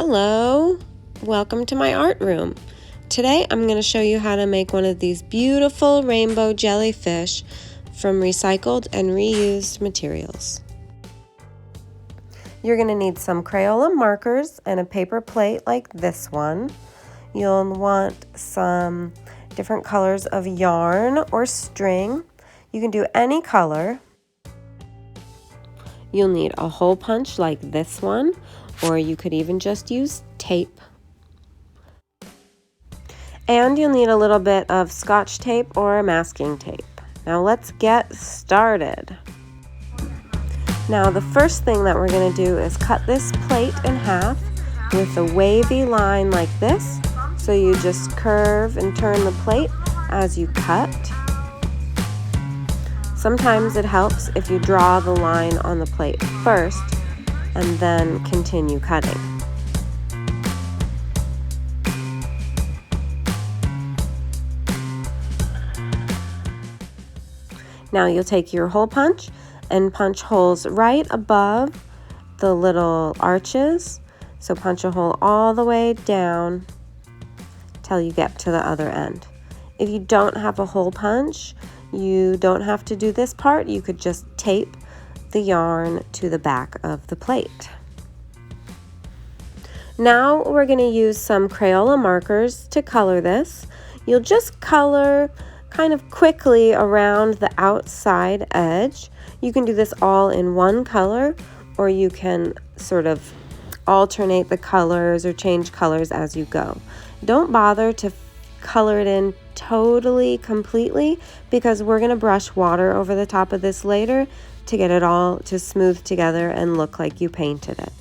Hello, welcome to my art room. Today I'm going to show you how to make one of these beautiful rainbow jellyfish from recycled and reused materials. You're going to need some Crayola markers and a paper plate like this one. You'll want some different colors of yarn or string. You can do any color. You'll need a hole punch like this one, or you could even just use tape. And you'll need a little bit of Scotch tape or masking tape. Now let's get started. Now the first thing that we're going to do is cut this plate in half with a wavy line like this. So you just curve and turn the plate as you cut. Sometimes it helps if you draw the line on the plate first and then continue cutting. Now you'll take your hole punch and punch holes right above the little arches. So punch a hole all the way down till you get to the other end. If you don't have a hole punch, you don't have to do this part. You could just tape the yarn to the back of the plate. Now we're going to use some Crayola markers to color this. You'll just color kind of quickly around the outside edge. You can do this all in one color, or you can sort of alternate the colors or change colors as you go. Don't bother to color it in totally completely, because we're going to brush water over the top of this later to get it all to smooth together and look like you painted it.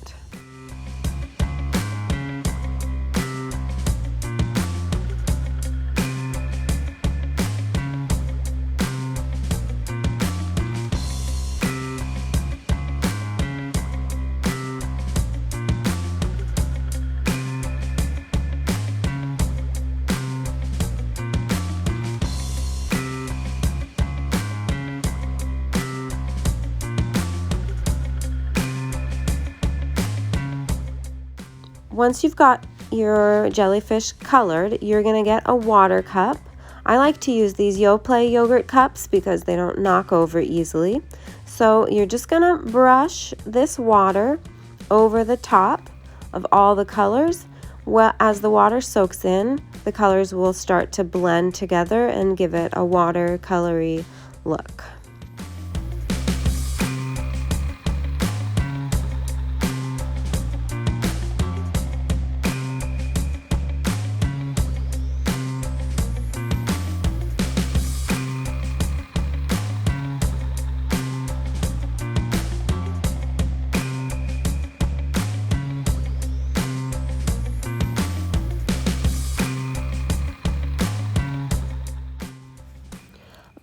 Once you've got your jellyfish colored, you're going to get a water cup. I like to use these Yoplait yogurt cups because they don't knock over easily. So you're just going to brush this water over the top of all the colors. Well, as the water soaks in, the colors will start to blend together and give it a watercolory look.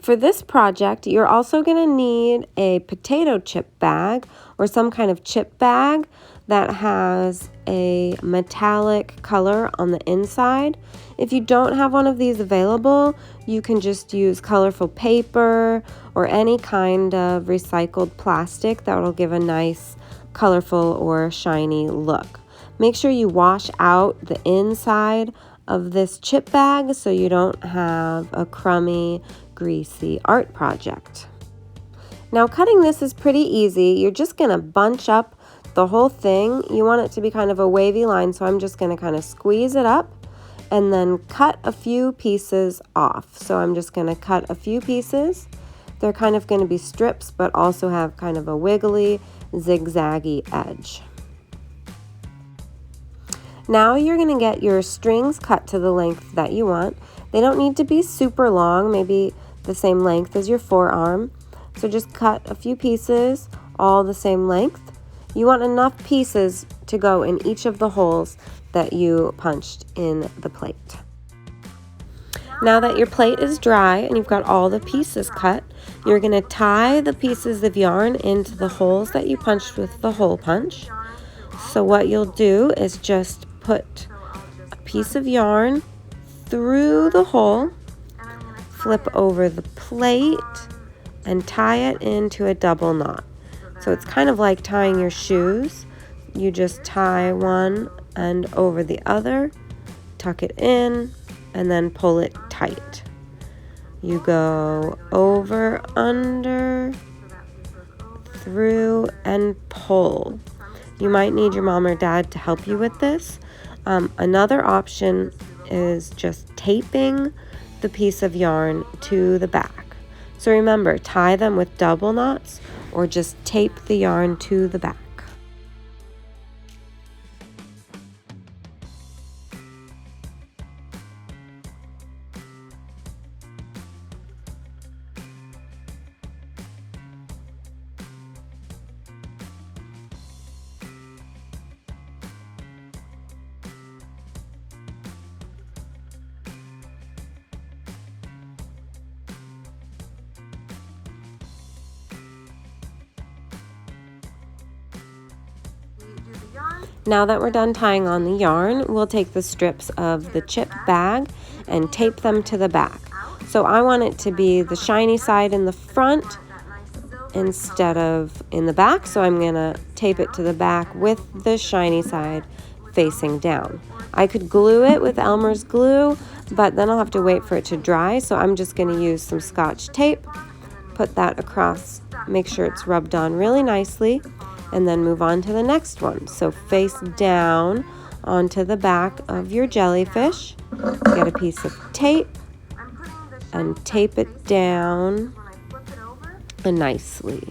For this project, you're also going to need a potato chip bag or some kind of chip bag that has a metallic color on the inside. If you don't have one of these available, you can just use colorful paper or any kind of recycled plastic that will give a nice colorful or shiny look. Make sure you wash out the inside of this chip bag so you don't have a crummy, greasy art project. Now cutting this is pretty easy. You're just going to bunch up the whole thing. You want it to be kind of a wavy line, so I'm just going to kind of squeeze it up and then cut a few pieces off. So I'm just going to cut a few pieces. They're kind of going to be strips, but also have kind of a wiggly, zigzaggy edge. Now you're going to get your strings cut to the length that you want. They don't need to be super long, maybe the same length as your forearm. So just cut a few pieces, all the same length. You want enough pieces to go in each of the holes that you punched in the plate. Now that your plate is dry and you've got all the pieces cut, you're going to tie the pieces of yarn into the holes that you punched with the hole punch. So what you'll do is just put a piece of yarn through the hole, flip over the plate, and tie it into a double knot. So it's kind of like tying your shoes. You just tie one end over the other, tuck it in, and then pull it tight. You go over, under, through, and pull. You might need your mom or dad to help you with this. Another option is just taping the piece of yarn to the back. So remember, tie them with double knots or just tape the yarn to the back. Now that we're done tying on the yarn, we'll take the strips of the chip bag and tape them to the back. So I want it to be the shiny side in the front instead of in the back, so I'm gonna tape it to the back with the shiny side facing down. I could glue it with Elmer's glue, but then I'll have to wait for it to dry, so I'm just gonna use some Scotch tape, put that across, make sure it's rubbed on really nicely, and then move on to the next one. So face down onto the back of your jellyfish, get a piece of tape and tape it down nicely.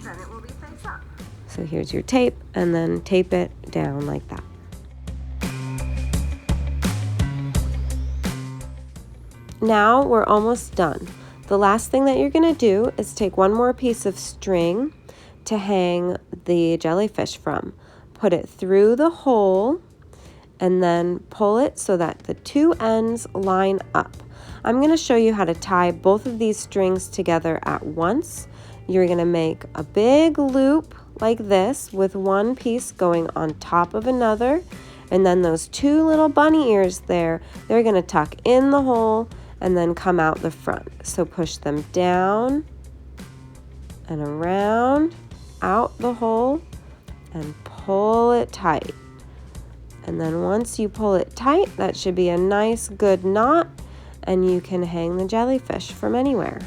So here's your tape, and then tape it down like that. Now we're almost done. The last thing that you're gonna do is take one more piece of string to hang the jellyfish from. Put it through the hole and then pull it so that the two ends line up. I'm going to show you how to tie both of these strings together at once. You're going to make a big loop like this with one piece going on top of another, and then those two little bunny ears there, they're going to tuck in the hole and then come out the front. So push them down and around, out the hole, and pull it tight. And then once you pull it tight, that should be a nice good knot, and you can hang the jellyfish from anywhere.